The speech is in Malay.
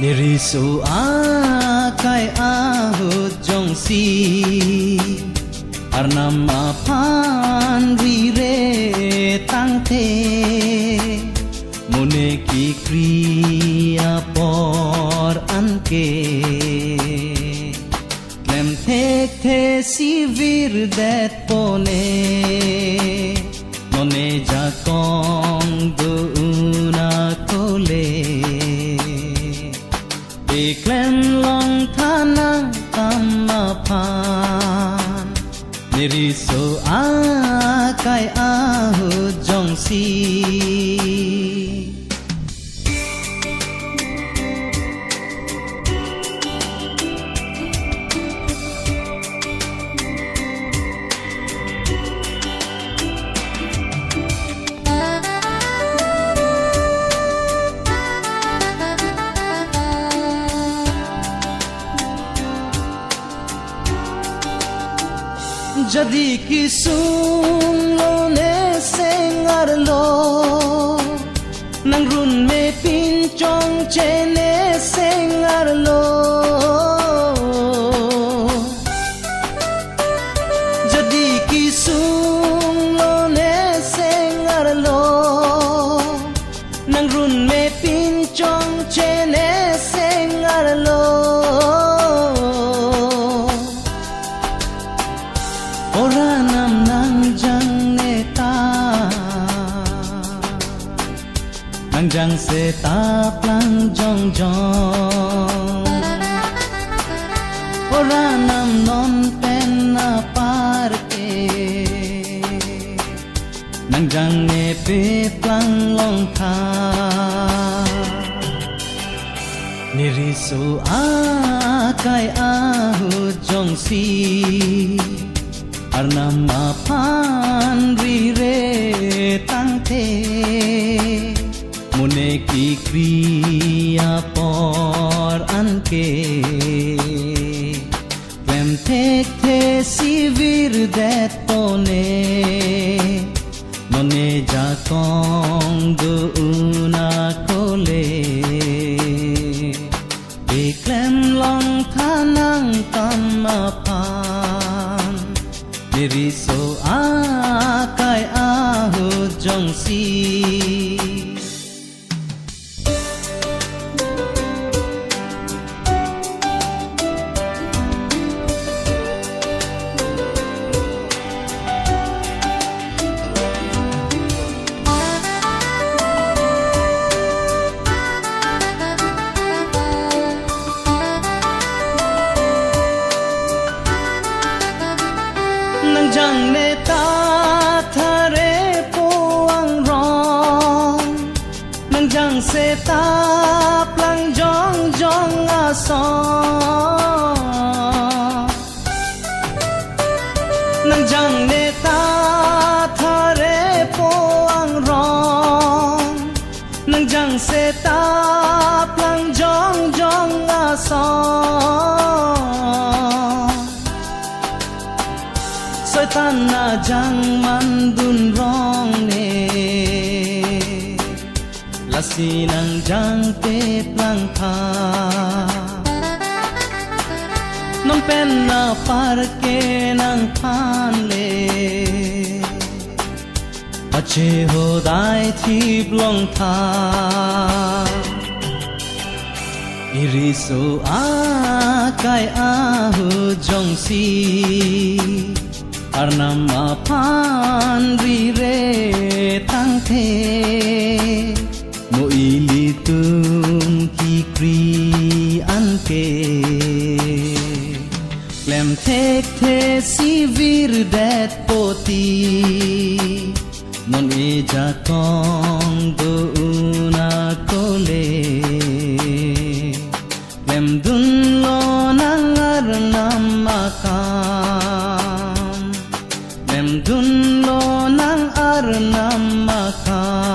Niriso akai ahut jongsi Arnam apan rire tangte Moneki kriya por anke Klem tek te sivir det pone None jakong douna kole Klem long tanang tamapan Niriso akai ahut jongsi Jadi kisung lo ne sengar lo Nang run me pinchong che ne sengar lo Jadi kisung lo ne sengar lo Nang run me pinchong che ne sengar lo Oranam nang jang neta Nang jang se taplang jong jong Oranam non pen na parke Nang jang ne pe plang long tha Niriso akai ahut jongsi Arnam apan rire tangte Moneki kriya por anke Klem tek te sivir det pone None jakong douna kole Klem long tanang tamapan Niriso akai ahut jongsi Nang jang neta thare poang rong Nang jang se ta plang jong jong asong Nang jang neta thare poang rong Nang jang se ta plang jong jong asong Soi tan na jang mandun rong ne Lasi nang jang te plang tha Non pen na parke nang phan le Pache ho dai thip long tha Iriso akai ahut jongsi Arnam apan rire tangte Mo ilitung ki kri anke Klem tek te sivir det poti Non e jakong douna kole Klem dun lo nang arnam akam Dun lo nang arnam makam